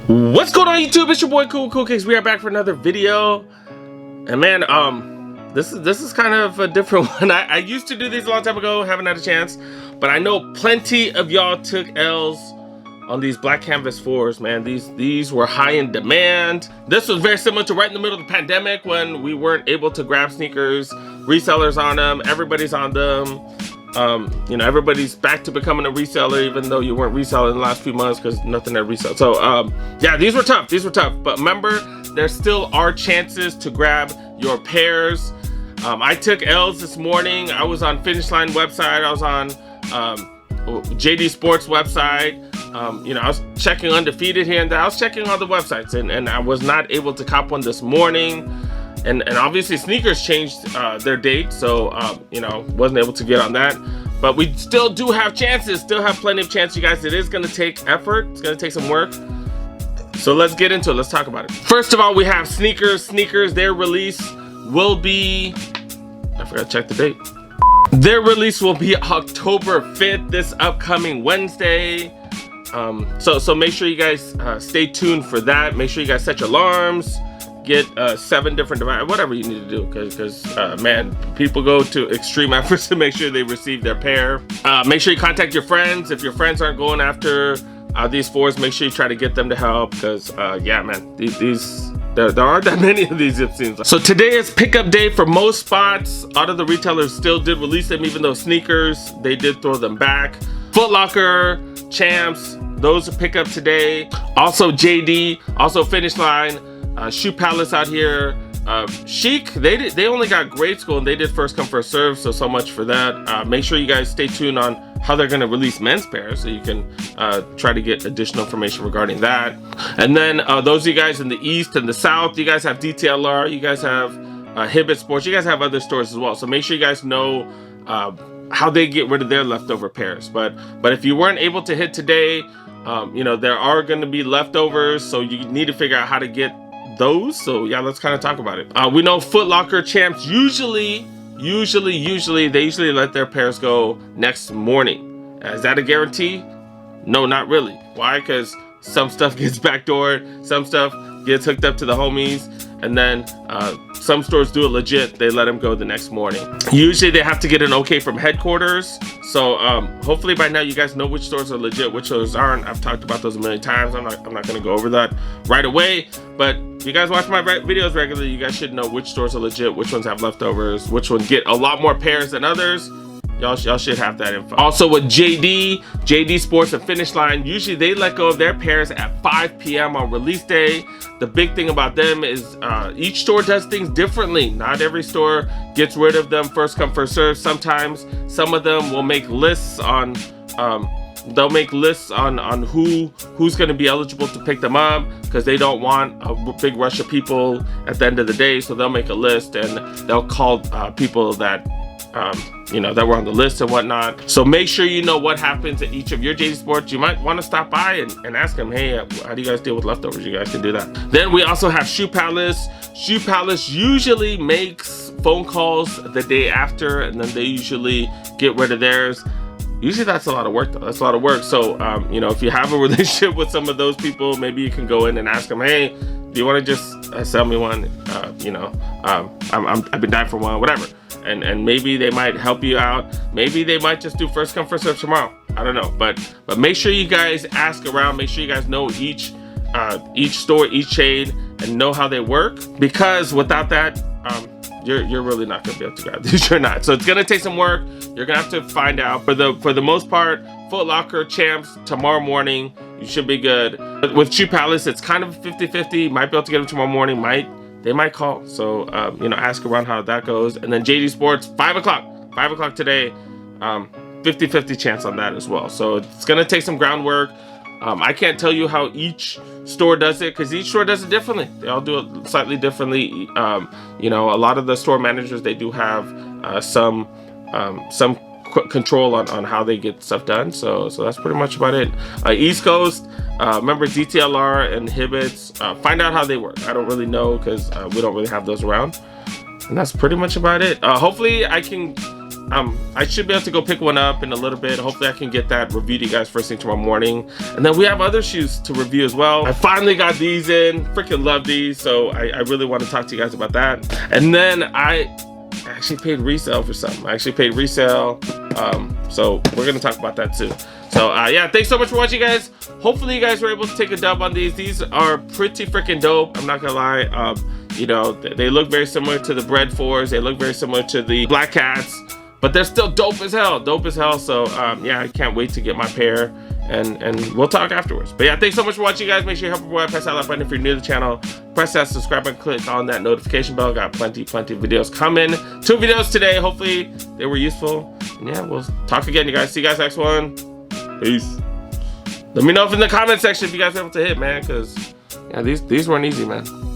What's going on YouTube? It's your boy Cool Cakes. We are back for another video. And man, this is kind of a different one. I used to do these a long time ago, haven't had a chance, but I know plenty of y'all took L's on these black canvas 4s, man. These were high in demand. This was very similar to right in the middle of the pandemic when we weren't able to grab sneakers, resellers on them, everybody's on them. You know, everybody's back to becoming a reseller, even though you weren't reselling in the last few months because nothing had resell. So yeah, these were tough. But remember, there still are chances to grab your pairs. I took L's this morning. I was on Finish Line website. I was on JD Sports website. You know, I was checking Undefeated here and there. I was checking all the websites, and I was not able to cop one this morning. And obviously sneakers changed their date, so you know, wasn't able to get on that. But we still do have chances, still have plenty of chances, you guys. It is gonna take effort, it's gonna take some work. So let's get into it, let's talk about it. First of all, we have sneakers. Their release will be, I forgot to check the date. Their release will be October 5th, this upcoming Wednesday. So make sure you guys stay tuned for that. Make sure you guys set your alarms. Get 7 different devices, whatever you need to do, because man, people go to extreme efforts to make sure they receive their pair. Make sure you contact your friends. If your friends aren't going after these 4s, make sure you try to get them to help, because yeah, man, there aren't that many of these, it seems like. So today is pickup day for most spots. A lot of the retailers still did release them, even though sneakers, they did throw them back. Foot Locker, Champs, those are pickup today. Also JD, also Finish Line. Shoe Palace out here, Chic, they only got grade school and they did first come first serve, so much for that. Make sure you guys stay tuned on how they're going to release men's pairs, so you can try to get additional information regarding that. And then those of you guys in the east and the south, you guys have DTLR, you guys have Hibbett Sports, you guys have other stores as well, so make sure you guys know how they get rid of their leftover pairs. But if you weren't able to hit today, you know, there are going to be leftovers, so you need to figure out how to get those. So yeah, let's kind of talk about it. We know Foot Locker, Champs usually they usually let their pairs go next morning. Is that a guarantee? No, not really. Why? Because some stuff gets backdoored, some stuff gets hooked up to the homies, and then some stores do it legit. They let them go the next morning. Usually they have to get an okay from headquarters. So hopefully by now you guys know which stores are legit, which stores aren't. I've talked about those a million times. I'm not going to go over that right away. But if you guys watch my videos regularly, you guys should know which stores are legit, which ones have leftovers, which ones get a lot more pairs than others. Y'all should have that info. Also with JD Sports and Finish Line, usually they let go of their pairs at 5 p.m. on release day. The big thing about them is each store does things differently. Not every store gets rid of them first come first serve. Sometimes some of them will make lists on they'll make lists on who's going to be eligible to pick them up, because they don't want a big rush of people at the end of the day. So they'll make a list and they'll call people that you know, that were on the list and whatnot. So make sure you know what happens at each of your JD Sports. You might want to stop by and ask them, hey, how do you guys deal with leftovers? You guys can do that. Then we also have Shoe Palace. Shoe Palace usually makes phone calls the day after, and then they usually get rid of theirs. Usually that's a lot of work though. That's a lot of work. So you know, if you have a relationship with some of those people, maybe you can go in and ask them, hey, do you want to just sell me one? You know, I've been dying for one, whatever. And maybe they might help you out. Maybe they might just do first come first serve tomorrow. I don't know, but make sure you guys ask around. Make sure you guys know each store, each chain, and know how they work. Because without that, you're really not gonna be able to grab these. You're not. So it's gonna take some work. You're gonna have to find out. For the most part, Foot Locker, Champs, tomorrow morning, you should be good. With Shoe Palace, it's kind of 50-50. Might be able to get them tomorrow morning. They might call. So you know, ask around how that goes. And then JD Sports, 5 o'clock today. 50-50 chance on that as well. So it's gonna take some groundwork. I can't tell you how each store does it, because each store does it differently. They all do it slightly differently. You know, a lot of the store managers, they do have some control on how they get stuff done. So that's pretty much about it. East Coast, remember DTLR and Hibbett's. Find out how they work. I don't really know, because we don't really have those around. And that's pretty much about it. Hopefully I can I should be able to go pick one up in a little bit. Hopefully I can get that reviewed to you guys first thing tomorrow morning. And then we have other shoes to review as well. I finally got these in. Freaking love these. So I really want to talk to you guys about that. And then I actually paid resale for something. I actually paid resale. So we're gonna talk about that too. So yeah, thanks so much for watching, guys. Hopefully you guys were able to take a dub on these. These are pretty freaking dope. I'm not gonna lie. You know, they look very similar to the Bread 4s. They look very similar to the Black Cats, but they're still dope as hell. Dope as hell. So yeah, I can't wait to get my pair, and we'll talk afterwards. But yeah, thanks so much for watching, guys. Make sure you help boy press that like button if you're new to the channel. Press that subscribe button, click on that notification bell. Got plenty of videos coming. 2 videos today. Hopefully they were useful. And yeah, we'll talk again, you guys. See you guys next one. Peace. Let me know in the comment section if you guys were able to hit, man, because yeah, these weren't easy, man.